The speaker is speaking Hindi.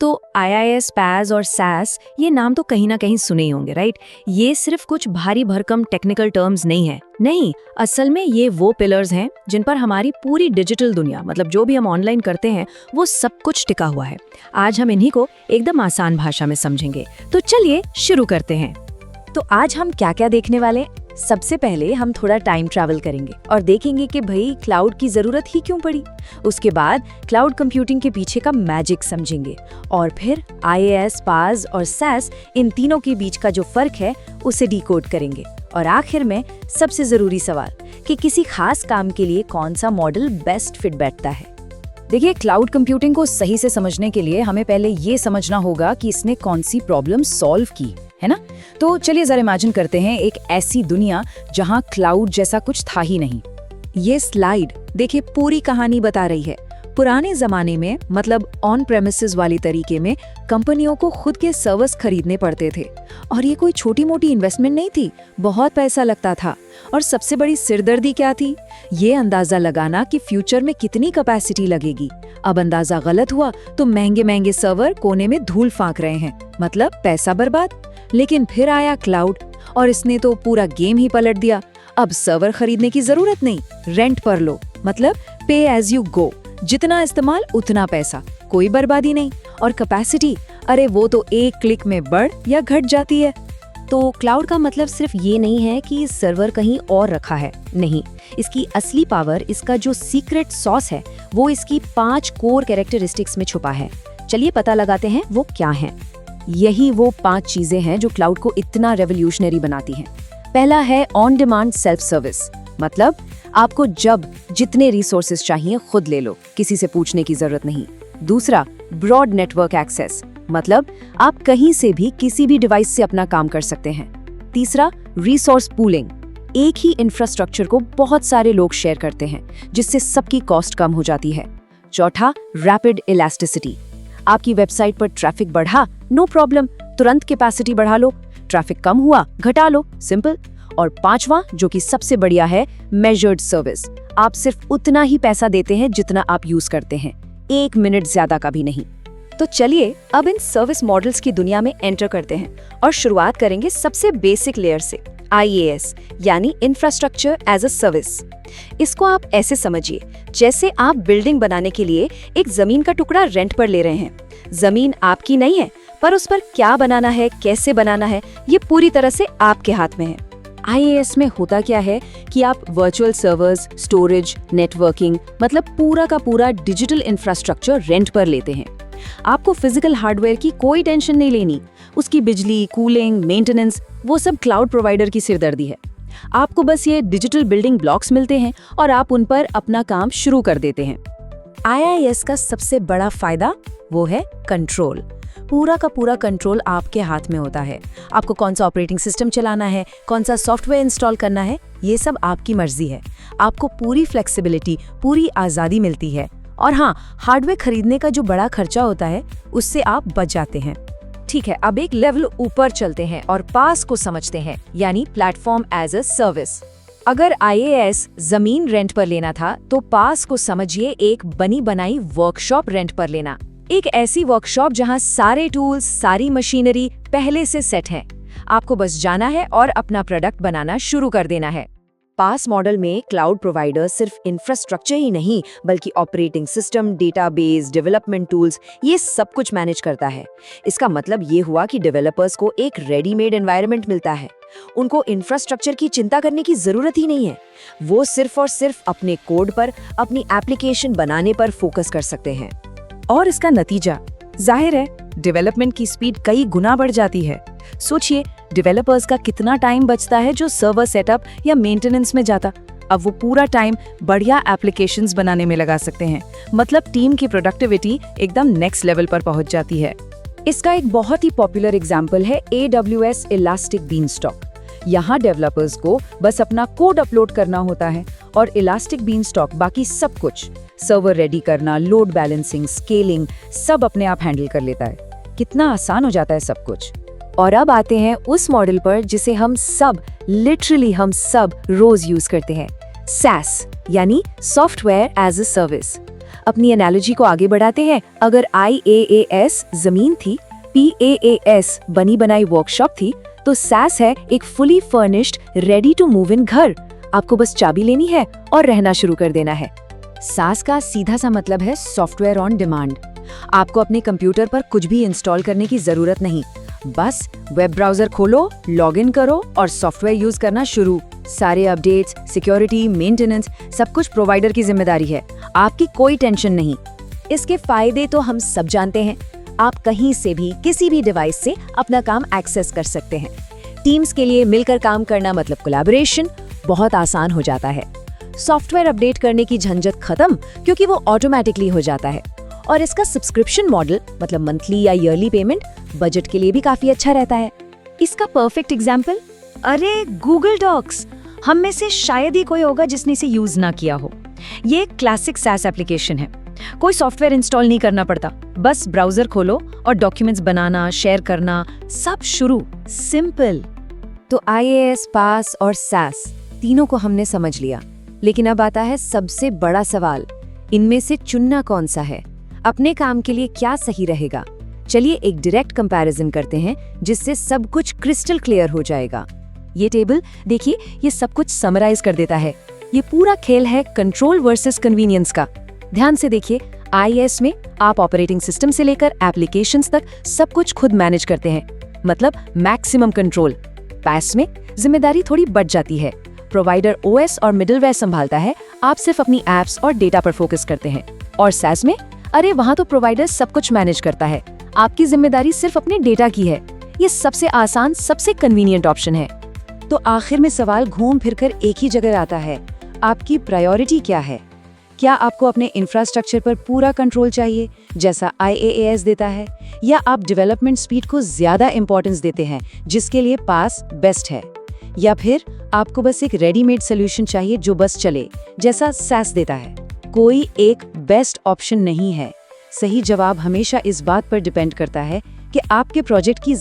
तो IIS, PaaS और SaaS ये नाम तो कहीं ना कहीं सुने ही होंगे, राइट? ये सिर्फ कुछ भारी भरकम टेक्निकल टर्म्स नहीं है। नहीं, असल में ये वो पिलर्स हैं जिन पर हमारी पूरी डिजिटल दुनिया, मतलब जो भी हम ऑनलाइन करते हैं, वो सब कुछ टिका हुआ है। आज हम इन्हीं को एकदम आसान भाषा में समझेंगे। तो चलिए शुरू करते हैं। तो आज हम क्या क्या देखने वाले? सबसे पहले हम थोड़ा टाइम ट्रैवल करेंगे और देखेंगे कि भाई क्लाउड की जरूरत ही क्यों पड़ी। उसके बाद क्लाउड कंप्यूटिंग के पीछे का मैजिक समझेंगे और फिर IaaS, PaaS और SaaS इन तीनों के बीच का जो फर्क है उसे डिकोड करेंगे। और आखिर में सबसे जरूरी सवाल कि किसी खास काम के लिए कौन सा मॉडल बेस्ट फिट बैठता है। देखिए, क्लाउड कंप्यूटिंग को सही से समझने के लिए हमें पहले ये समझना होगा कि इसने कौन सी प्रॉब्लम सॉल्व की है ना। तो चलिए जरा इमेजिन करते हैं एक ऐसी दुनिया जहां क्लाउड जैसा कुछ था ही नहीं। ये स्लाइड देखिए पूरी कहानी बता रही है। पुराने जमाने में, मतलब ऑन प्रेमिसेस वाली तरीके में, कंपनियों को खुद के सर्वर्स खरीदने पड़ते थे और ये कोई छोटी मोटी इन्वेस्टमेंट नहीं थी, बहुत पैसा लगता था। और सबसे बड़ी सिरदर्दी क्या थी? ये अंदाजा लगाना कि फ्यूचर में कितनी कैपेसिटी लगेगी। अब अंदाजा गलत हुआ तो महंगे महंगे सर्वर कोने में धूल फांक रहे हैं, मतलब पैसा बर्बाद। लेकिन फिर आया क्लाउड और इसने तो पूरा गेम ही पलट दिया। अब सर्वर खरीदने की जरूरत नहीं, रेंट पर लो, मतलब पे एज यू गो। जितना इस्तेमाल उतना पैसा, कोई बर्बादी नहीं। और कैपेसिटी, अरे वो तो एक क्लिक में बढ़ या घट जाती है। तो क्लाउड का मतलब सिर्फ ये नहीं है कि सर्वर कहीं और रखा है, नहीं। इसकी असली पावर, इसका जो सीक्रेट सॉस है, वो इसकी 5 कोर कैरेक्टरिस्टिक्स में छुपा है। चलिए पता लगाते हैं वो क्या हैं। यही वो 5 चीजें हैं जो क्लाउड को इतना रेवोल्यूशनरी बनाती हैं। पहला है ऑन डिमांड सेल्फ सर्विस, मतलब आपको जब जितने रिसोर्सेज चाहिए खुद ले लो, किसी से पूछने की जरूरत नहीं। दूसरा, ब्रॉड नेटवर्क एक्सेस, मतलब आप कहीं से भी किसी भी डिवाइस से अपना काम कर सकते हैं। तीसरा, रिसोर्स पूलिंग, एक ही इंफ्रास्ट्रक्चर को बहुत सारे लोग शेयर करते हैं, जिससे सबकी कॉस्ट कम हो जाती है। चौथा, रैपिड इलास्टिसिटी, आपकी वेबसाइट पर ट्रैफिक बढ़ा, नो प्रॉब्लम, तुरंत कैपेसिटी बढ़ा लो। ट्रैफिक कम हुआ, घटा लो, सिंपल। और पांचवा, जो कि सबसे बढ़िया है, मेजर्ड सर्विस, आप सिर्फ उतना ही पैसा देते हैं जितना आप यूज करते हैं, 1 मिनट ज्यादा का भी नहीं। तो चलिए अब इन सर्विस मॉडल्स की दुनिया में एंटर करते हैं और शुरुआत करेंगे सबसे बेसिक लेयर से, IaaS यानी इंफ्रास्ट्रक्चर एज अ सर्विस। इसको आप ऐसे समझिए जैसे आप बिल्डिंग बनाने के लिए एक जमीन का टुकड़ा रेंट पर ले रहे हैं। जमीन आपकी नहीं है, पर उस पर क्या बनाना है, कैसे बनाना है, ये पूरी तरह से आपके हाथ में है। IaaS में होता क्या है कि आप वर्चुअल सर्वर्स, स्टोरेज, नेटवर्किंग, मतलब पूरा का पूरा डिजिटल इंफ्रास्ट्रक्चर रेंट पर लेते हैं। आपको फिजिकल हार्डवेयर की कोई टेंशन नहीं लेनी, उसकी बिजली, कूलिंग, मेंटेनेंस, वो सब क्लाउड प्रोवाइडर की सिरदर्दी है। आपको बस ये डिजिटल बिल्डिंग ब्लॉक्स मिलते हैं और आप उन पर अपना काम शुरू कर देते हैं। IaaS का सबसे बड़ा फायदा वो है कंट्रोल। पूरा का पूरा कंट्रोल आपके हाथ में होता है। आपको कौन सा ऑपरेटिंग सिस्टम चलाना है, कौन सा सॉफ्टवेयर इंस्टॉल करना है, ये सब आपकी मर्जी है। आपको पूरी फ्लेक्सिबिलिटी, पूरी आज़ादी मिलती है। और हाँ, हार्डवेयर खरीदने का जो बड़ा खर्चा होता है उससे आप बच जाते हैं। ठीक है, अब एक लेवल ऊपर चलते हैं और पास को समझते हैं, यानी प्लेटफॉर्म एज अ सर्विस। अगर IaaS जमीन रेंट पर लेना था, तो पास को समझिए एक बनी बनाई वर्कशॉप रेंट पर लेना। एक ऐसी वर्कशॉप जहां सारे टूल्स, सारी मशीनरी पहले से सेट हैं। आपको बस जाना है और अपना प्रोडक्ट बनाना शुरू कर देना है। पास मॉडल में क्लाउड प्रोवाइडर सिर्फ इंफ्रास्ट्रक्चर ही नहीं, बल्कि operating system, database, development tools, ये सब कुछ मैनेज करता है। इसका मतलब ये हुआ कि डेवलपर्स को एक रेडीमेड एनवायरनमेंट मिलता है। उनको इंफ्रास्ट्रक्चर की चिंता करने की जरूरत ही नहीं है। वो सिर्फ और सिर्फ अपने कोड पर, अपनी एप्लीकेशन बनाने पर फोकस कर सकते हैं। और इसका नतीजा जाहिर है, डेवलपमेंट की स्पीड कई गुना बढ़ जाती है। सोचिए, डेवलपर्स का कितना टाइम बचता है जो सर्वर सेटअप या मेंटेनेंस में जाता। अब वो पूरा टाइम बढ़िया एप्लीकेशंस बनाने में लगा सकते हैं। मतलब टीम की प्रोडक्टिविटी एकदम नेक्स्ट लेवल पर पहुंच जाती है। इसका एक बहुत ही पॉपुलर एग्जांपल है AWS इलास्टिक बीनस्टॉक। यहाँ डेवलपर्स को बस अपना कोड अपलोड करना होता है और इलास्टिक बीनस्टॉक बाकी सब कुछ, सर्वर रेडी करना, लोड बैलेंसिंग, स्केलिंग, सब अपने आप हैंडल कर लेता है। कितना आसान हो जाता है सब कुछ। और अब आते हैं उस मॉडल पर जिसे हम सब, लिटरली हम सब रोज यूज करते हैं, SaaS यानी सॉफ्टवेयर एज अ सर्विस। अपनी एनालॉजी को आगे बढ़ाते हैं। अगर IaaS जमीन थी, PaaS बनी बनाई वर्कशॉप थी, तो SaaS है एक fully furnished ready to move in घर। आपको बस चाबी लेनी है और रहना शुरू कर देना है। SaaS का सीधा सा मतलब है सॉफ्टवेयर ऑन डिमांड। आपको अपने कंप्यूटर पर कुछ भी इंस्टॉल करने की जरूरत नहीं, बस वेब ब्राउजर खोलो, लॉगिन करो और सॉफ्टवेयर यूज करना शुरू। सारे अपडेट्स, सिक्योरिटी, मेंटेनेंस सब कुछ प्रोवाइडर की जिम्मेदारी है, आपकी कोई टेंशन नहीं। इसके फायदे तो हम सब जानते हैं। आप कहीं से भी किसी भी डिवाइस से अपना काम एक्सेस कर सकते हैं। टीम्स के लिए मिलकर काम करना मतलब कोलैबोरेशन बहुत आसान हो जाता है। सॉफ्टवेयर अपडेट करने की झंझट खत्म, क्योंकि वो ऑटोमेटिकली हो जाता है। और इसका सब्सक्रिप्शन मॉडल मतलब मंथली या ईयरली पेमेंट बजट के लिए भी काफी अच्छा रहता है। इसका परफेक्ट एग्जाम्पल, अरे गूगल डॉक्स, हम में से शायद ही कोई होगा जिसने इसे यूज ना किया हो। ये एक क्लासिक SaaS एप्लीकेशन है। कोई सॉफ्टवेयर इंस्टॉल नहीं करना पड़ता, बस ब्राउजर खोलो और डॉक्यूमेंट्स बनाना, शेयर करना, सब शुरू। सिंपल। तो IaaS, PaaS और SaaS तीनों को हमने समझ लिया, लेकिन अब आता है सबसे बड़ा सवाल, इनमें से चुनना कौन सा है? अपने काम के लिए क्या सही रहेगा? चलिए एक डायरेक्ट कंपैरिजन करते हैं, जिससे सब कुछ क्रिस्टल क्लियर हो जाएगा। ये टेबल देखिए, ये सब कुछ समराइज कर देता है। ये पूरा खेल है कंट्रोल वर्सेस कन्वीनियंस का। ध्यान से देखिए, IaaS में आप ऑपरेटिंग सिस्टम से लेकर एप्लीकेशंस तक सब कुछ खुद मैनेज करते हैं, मतलब मैक्सिमम कंट्रोल। PaaS में जिम्मेदारी थोड़ी बढ़ जाती है, प्रोवाइडर OS और मिडलवेयर संभालता है, आप सिर्फ अपनी एप्स और डेटा पर फोकस करते हैं। और SaaS में, अरे वहाँ तो प्रोवाइडर सब कुछ मैनेज करता है, आपकी जिम्मेदारी सिर्फ अपने डेटा की है। ये सबसे आसान, सबसे कन्वीनियंट ऑप्शन है। तो आखिर में सवाल घूम फिरकर एक ही जगह आता है, आपकी प्रायोरिटी क्या है? क्या आपको अपने इंफ्रास्ट्रक्चर पर पूरा कंट्रोल चाहिए, जैसा IaaS देता है, या आप डेवलपमेंट स्पीड को ज्यादा इंपॉर्टेंस देते हैं, जिसके लिए PaaS बेस्ट है? या फिर आपको बस एक रेडीमेड सोल्यूशन चाहिए जो बस चले, जैसा SaaS देता है? कोई एक बेस्ट ऑप्शन नहीं है। सही जवाब हमेशा इस बात पर डिपेंड करता है कि आपके प्रोजेक्ट की